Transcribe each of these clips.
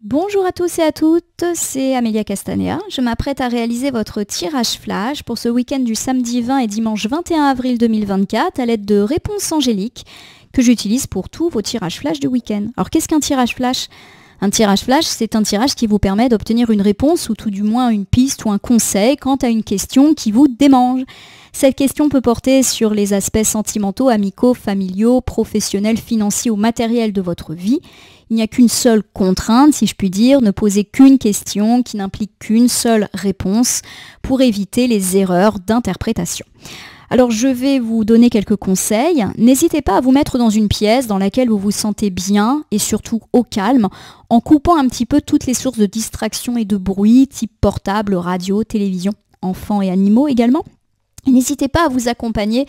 Bonjour à tous et à toutes, c'est Amélia Castanea. Je m'apprête à réaliser votre tirage flash pour ce week-end du samedi 20 et dimanche 21 avril 2024 à l'aide de réponses angéliques que j'utilise pour tous vos tirages flash du week-end. Alors qu'est-ce qu'un tirage flash ? Un tirage flash, c'est un tirage qui vous permet d'obtenir une réponse ou tout du moins une piste ou un conseil quant à une question qui vous démange. Cette question peut porter sur les aspects sentimentaux, amicaux, familiaux, professionnels, financiers ou matériels de votre vie. Il n'y a qu'une seule contrainte, si je puis dire, ne posez qu'une question qui n'implique qu'une seule réponse pour éviter les erreurs d'interprétation. Alors je vais vous donner quelques conseils. N'hésitez pas à vous mettre dans une pièce dans laquelle vous vous sentez bien et surtout au calme, en coupant un petit peu toutes les sources de distraction et de bruit, type portable, radio, télévision, enfants et animaux également. N'hésitez pas à vous accompagner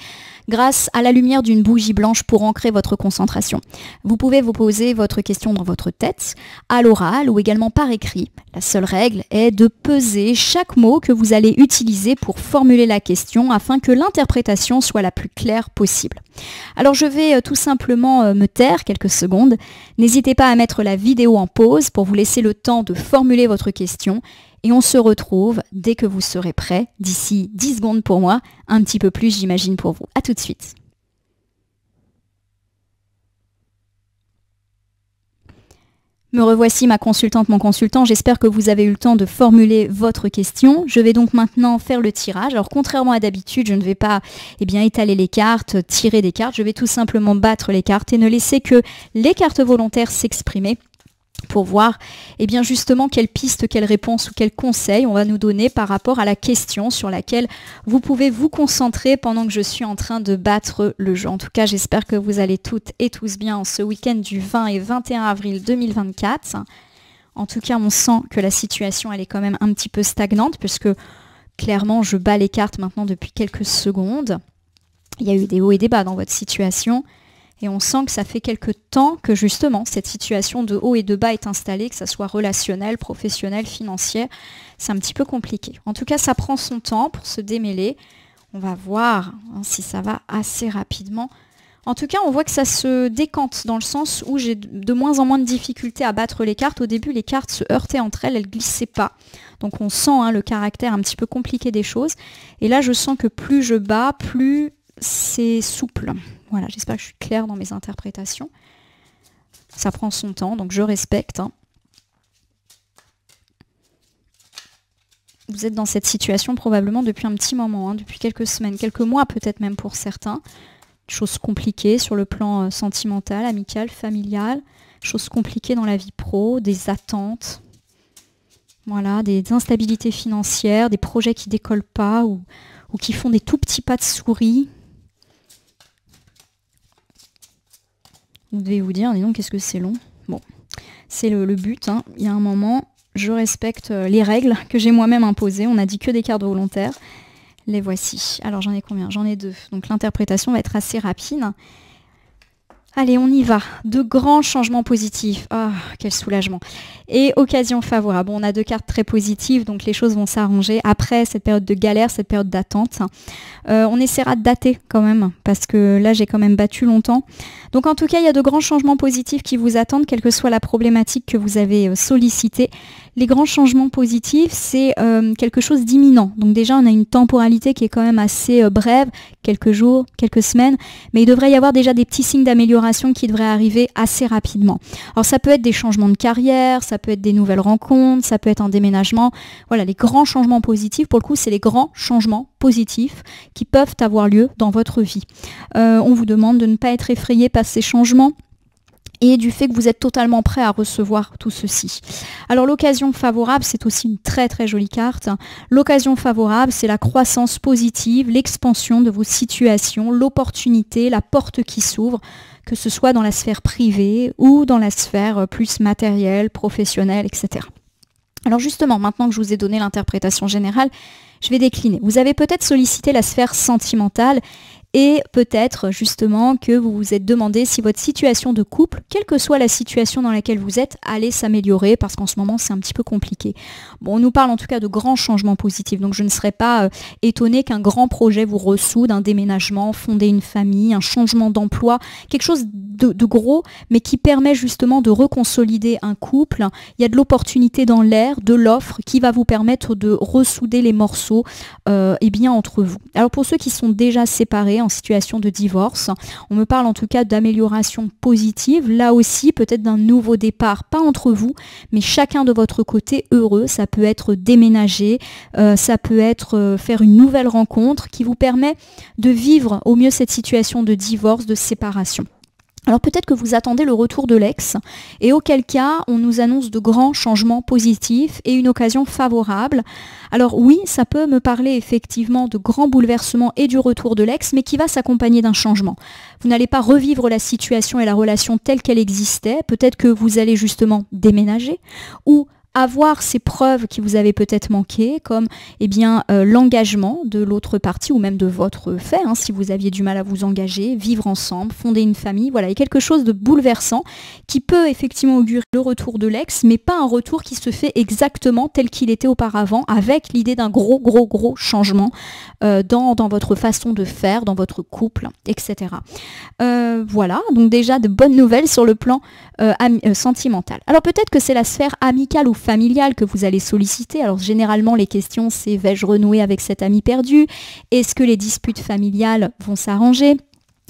grâce à la lumière d'une bougie blanche pour ancrer votre concentration. Vous pouvez vous poser votre question dans votre tête, à l'oral ou également par écrit. La seule règle est de peser chaque mot que vous allez utiliser pour formuler la question afin que l'interprétation soit la plus claire possible. Alors je vais tout simplement me taire quelques secondes. N'hésitez pas à mettre la vidéo en pause pour vous laisser le temps de formuler votre question. Et on se retrouve dès que vous serez prêt, d'ici 10 secondes pour moi, un petit peu plus j'imagine pour vous. À tout de suite. Me revoici ma consultante, mon consultant. J'espère que vous avez eu le temps de formuler votre question. Je vais donc maintenant faire le tirage. Alors contrairement à d'habitude, je ne vais pas étaler les cartes, tirer des cartes. Je vais tout simplement battre les cartes et ne laisser que les cartes volontaires s'exprimer, pour voir justement quelle piste, quelle réponse ou quel conseil on va nous donner par rapport à la question sur laquelle vous pouvez vous concentrer pendant que je suis en train de battre le jeu. En tout cas, j'espère que vous allez toutes et tous bien en ce week-end du 20 et 21 avril 2024. En tout cas, on sent que la situation elle est quand même un petit peu stagnante puisque clairement, je bats les cartes maintenant depuis quelques secondes. Il y a eu des hauts et des bas dans votre situation. Et on sent que ça fait quelque temps que justement cette situation de haut et de bas est installée, que ça soit relationnel, professionnel, financier. C'est un petit peu compliqué. En tout cas, ça prend son temps pour se démêler. On va voir si ça va assez rapidement. En tout cas, on voit que ça se décante dans le sens où j'ai de moins en moins de difficultés à battre les cartes. Au début, les cartes se heurtaient entre elles, elles ne glissaient pas. Donc on sent le caractère un petit peu compliqué des choses. Et là, je sens que plus je bats, plus c'est souple. Voilà, j'espère que je suis claire dans mes interprétations. Ça prend son temps, donc je respecte. Vous êtes dans cette situation probablement depuis un petit moment, depuis quelques semaines, quelques mois peut-être même pour certains. Choses compliquées sur le plan sentimental, amical, familial. Choses compliquées dans la vie pro, des attentes. Voilà, des instabilités financières, des projets qui ne décollent pas ou qui font des tout petits pas de souris. Vous devez vous dire, dis donc, qu'est-ce que c'est long. Bon, c'est le but. Il y a un moment, je respecte les règles que j'ai moi-même imposées. On n'a dit que des cartes volontaires. Les voici. Alors, j'en ai combien ? J'en ai 2. Donc, l'interprétation va être assez rapide. Allez, on y va. De grands changements positifs. Ah, quel soulagement. Et occasion favorable. On a 2 cartes très positives, donc les choses vont s'arranger. Après cette période de galère, cette période d'attente, on essaiera de dater quand même, parce que là, j'ai quand même battu longtemps. Donc en tout cas, il y a de grands changements positifs qui vous attendent, quelle que soit la problématique que vous avez sollicitée. Les grands changements positifs, c'est quelque chose d'imminent. Donc déjà, on a une temporalité qui est quand même assez brève, quelques jours, quelques semaines, mais il devrait y avoir déjà des petits signes d'amélioration qui devraient arriver assez rapidement. Alors ça peut être des changements de carrière, ça peut être des nouvelles rencontres, ça peut être un déménagement. Voilà, les grands changements positifs, pour le coup, c'est les grands changements positifs qui peuvent avoir lieu dans votre vie. On vous demande de ne pas être effrayé par ces changements et du fait que vous êtes totalement prêt à recevoir tout ceci. Alors l'occasion favorable, c'est aussi une très très jolie carte. L'occasion favorable, c'est la croissance positive, l'expansion de vos situations, l'opportunité, la porte qui s'ouvre, que ce soit dans la sphère privée ou dans la sphère plus matérielle, professionnelle, etc. Alors justement, maintenant que je vous ai donné l'interprétation générale, je vais décliner. Vous avez peut-être sollicité la sphère sentimentale et peut-être justement que vous vous êtes demandé si votre situation de couple, quelle que soit la situation dans laquelle vous êtes, allait s'améliorer parce qu'en ce moment c'est un petit peu compliqué. Bon, on nous parle en tout cas de grands changements positifs, donc je ne serais pas étonnée qu'un grand projet vous ressoude, un déménagement, fonder une famille, un changement d'emploi, quelque chose de gros, mais qui permet justement de reconsolider un couple. Il y a de l'opportunité dans l'air, de l'offre qui va vous permettre de ressouder les morceaux bien entre vous. Alors pour ceux qui sont déjà séparés en situation de divorce, on me parle en tout cas d'amélioration positive, là aussi peut-être d'un nouveau départ, pas entre vous, mais chacun de votre côté heureux. Ça peut être déménager, ça peut être faire une nouvelle rencontre qui vous permet de vivre au mieux cette situation de divorce, de séparation. Alors peut-être que vous attendez le retour de l'ex et auquel cas on nous annonce de grands changements positifs et une occasion favorable. Alors oui, ça peut me parler effectivement de grands bouleversements et du retour de l'ex, mais qui va s'accompagner d'un changement. Vous n'allez pas revivre la situation et la relation telle qu'elle existait, peut-être que vous allez justement déménager ou avoir ces preuves qui vous avaient peut-être manqué, comme l'engagement de l'autre partie ou même de votre fait, si vous aviez du mal à vous engager, vivre ensemble, fonder une famille, voilà, il y a quelque chose de bouleversant qui peut effectivement augurer le retour de l'ex, mais pas un retour qui se fait exactement tel qu'il était auparavant, avec l'idée d'un gros changement dans votre façon de faire, dans votre couple, etc. Voilà, donc déjà de bonnes nouvelles sur le plan sentimental. Alors peut-être que c'est la sphère amicale ou familiale que vous allez solliciter. Alors généralement les questions c'est vais-je renouer avec cet ami perdu? Est-ce que les disputes familiales vont s'arranger?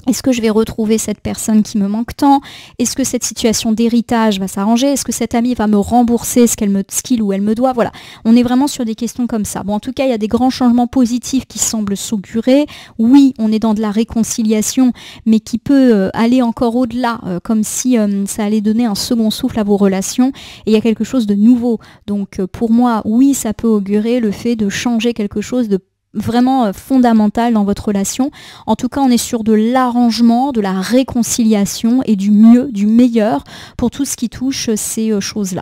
Est-ce que je vais retrouver cette personne qui me manque tant? Est-ce que cette situation d'héritage va s'arranger? Est-ce que cet ami va me rembourser ce qu'il ou elle me doit? Voilà, on est vraiment sur des questions comme ça. Bon, en tout cas, il y a des grands changements positifs qui semblent s'augurer. Oui, on est dans de la réconciliation, mais qui peut aller encore au-delà, comme si ça allait donner un second souffle à vos relations. Et il y a quelque chose de nouveau. Donc pour moi, oui, ça peut augurer le fait de changer quelque chose de vraiment fondamental dans votre relation. En tout cas, on est sur de l'arrangement, de la réconciliation et du mieux, du meilleur pour tout ce qui touche ces choses-là.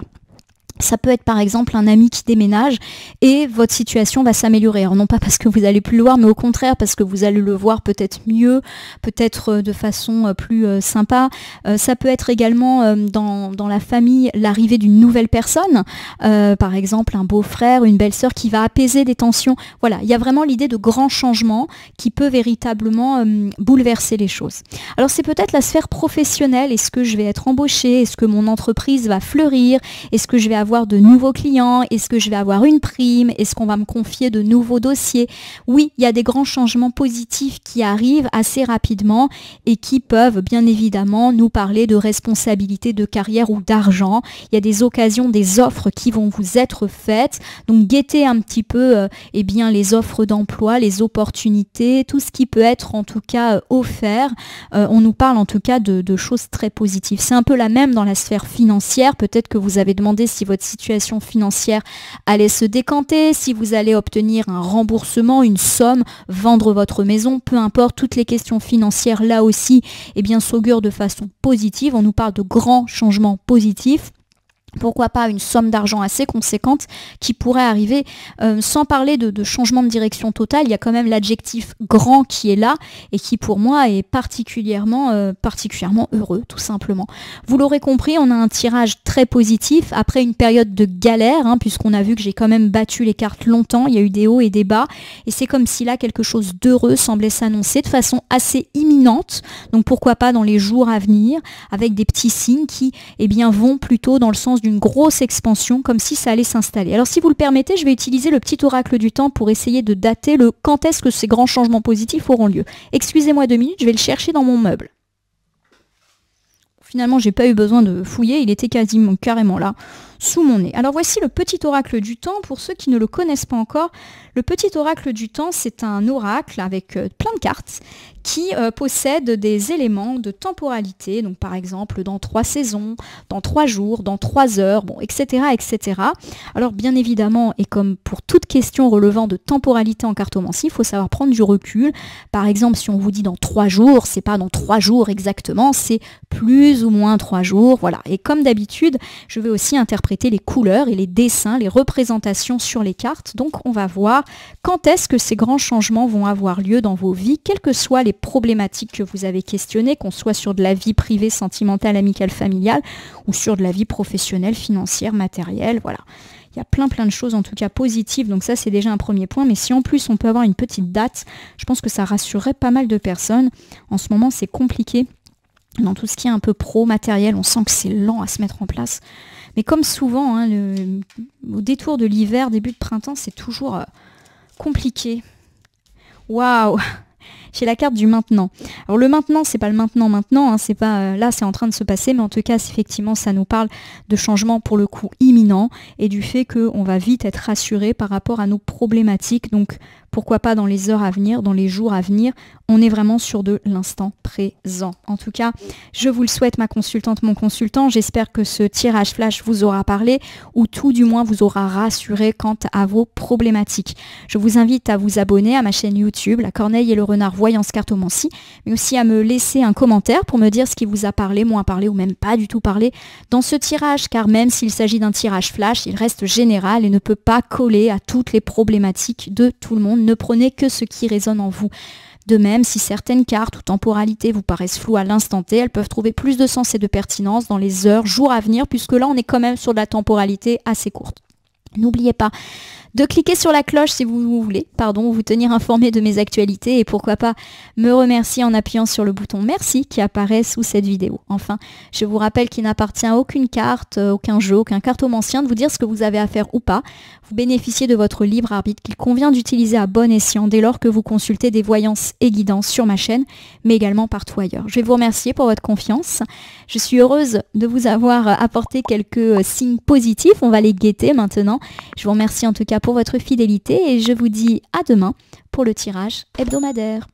Ça peut être par exemple un ami qui déménage et votre situation va s'améliorer. Alors non pas parce que vous allez plus le voir, mais au contraire parce que vous allez le voir peut-être mieux, peut-être de façon plus sympa. Ça peut être également dans la famille l'arrivée d'une nouvelle personne, par exemple un beau-frère, une belle-sœur qui va apaiser des tensions. Voilà, il y a vraiment l'idée de grands changements qui peut véritablement bouleverser les choses. Alors c'est peut-être la sphère professionnelle. Est-ce que je vais être embauchée? Est-ce que mon entreprise va fleurir? Est-ce que je vais avoir de nouveaux clients? Est-ce que je vais avoir une prime? Est-ce qu'on va me confier de nouveaux dossiers? Oui, il y a des grands changements positifs qui arrivent assez rapidement et qui peuvent bien évidemment nous parler de responsabilité, de carrière ou d'argent. Il y a des occasions, des offres qui vont vous être faites. Donc guettez un petit peu les offres d'emploi, les opportunités, tout ce qui peut être en tout cas offert. On nous parle en tout cas de choses très positives. C'est un peu la même dans la sphère financière. Peut-être que vous avez demandé si votre situation financière allait se décanter, si vous allez obtenir un remboursement, une somme, vendre votre maison, peu importe, toutes les questions financières là aussi s'augurent de façon positive. On nous parle de grands changements positifs. Pourquoi pas une somme d'argent assez conséquente qui pourrait arriver, sans parler de changement de direction totale. Il y a quand même l'adjectif grand qui est là et qui pour moi est particulièrement heureux tout simplement. Vous l'aurez compris, on a un tirage très positif après une période de galère, puisqu'on a vu que j'ai quand même battu les cartes longtemps, il y a eu des hauts et des bas et c'est comme si là quelque chose d'heureux semblait s'annoncer de façon assez imminente. Donc pourquoi pas dans les jours à venir avec des petits signes qui vont plutôt dans le sens d'une grosse expansion, comme si ça allait s'installer. Alors si vous le permettez, je vais utiliser le petit oracle du temps pour essayer de dater quand est-ce que ces grands changements positifs auront lieu. Excusez-moi 2 minutes, je vais le chercher dans mon meuble. Finalement, j'ai pas eu besoin de fouiller, il était carrément là, sous mon nez. Alors voici le petit oracle du temps, pour ceux qui ne le connaissent pas encore. Le petit oracle du temps, c'est un oracle avec plein de cartes qui possède des éléments de temporalité, donc par exemple dans 3 saisons, dans 3 jours, dans 3 heures, etc., etc. Alors bien évidemment, et comme pour toute question relevant de temporalité en cartomancie, il faut savoir prendre du recul. Par exemple, si on vous dit dans 3 jours, c'est pas dans 3 jours exactement, c'est plus ou moins 3 jours, voilà. Et comme d'habitude, je vais aussi interpréter interpréter les couleurs et les dessins, les représentations sur les cartes. Donc on va voir quand est-ce que ces grands changements vont avoir lieu dans vos vies, quelles que soient les problématiques que vous avez questionnées, qu'on soit sur de la vie privée, sentimentale, amicale, familiale, ou sur de la vie professionnelle, financière, matérielle, voilà. Il y a plein de choses en tout cas positives, donc ça c'est déjà un premier point, mais si en plus on peut avoir une petite date, je pense que ça rassurerait pas mal de personnes. En ce moment c'est compliqué, dans tout ce qui est un peu pro, matériel, on sent que c'est lent à se mettre en place. Mais comme souvent, hein, au détour de l'hiver, début de printemps, c'est toujours compliqué. Waouh! J'ai la carte du maintenant. Alors le maintenant, c'est pas le maintenant, hein, c'est pas là, c'est en train de se passer, mais en tout cas, effectivement, ça nous parle de changements pour le coup imminents et du fait qu'on va vite être rassuré par rapport à nos problématiques. Donc pourquoi pas dans les heures à venir, dans les jours à venir, on est vraiment sur de l'instant présent. En tout cas, je vous le souhaite, ma consultante, mon consultant. J'espère que ce tirage flash vous aura parlé ou tout du moins vous aura rassuré quant à vos problématiques. Je vous invite à vous abonner à ma chaîne YouTube, La Corneille et le Renard Voyance Cartomancie, mais aussi à me laisser un commentaire pour me dire ce qui vous a parlé, moins parlé ou même pas du tout parlé dans ce tirage, car même s'il s'agit d'un tirage flash, il reste général et ne peut pas coller à toutes les problématiques de tout le monde. Ne prenez que ce qui résonne en vous. De même, si certaines cartes ou temporalités vous paraissent floues à l'instant T, elles peuvent trouver plus de sens et de pertinence dans les heures, jours à venir, puisque là on est quand même sur de la temporalité assez courte. N'oubliez pas de cliquer sur la cloche si vous voulez, vous tenir informé de mes actualités et pourquoi pas me remercier en appuyant sur le bouton merci qui apparaît sous cette vidéo. Enfin, je vous rappelle qu'il n'appartient à aucune carte, aucun jeu, aucun cartomancien de vous dire ce que vous avez à faire ou pas. Vous bénéficiez de votre libre arbitre qu'il convient d'utiliser à bon escient dès lors que vous consultez des voyances et guidances sur ma chaîne, mais également partout ailleurs. Je vais vous remercier pour votre confiance. Je suis heureuse de vous avoir apporté quelques signes positifs. On va les guetter maintenant. Je vous remercie en tout cas pour votre fidélité et je vous dis à demain pour le tirage hebdomadaire.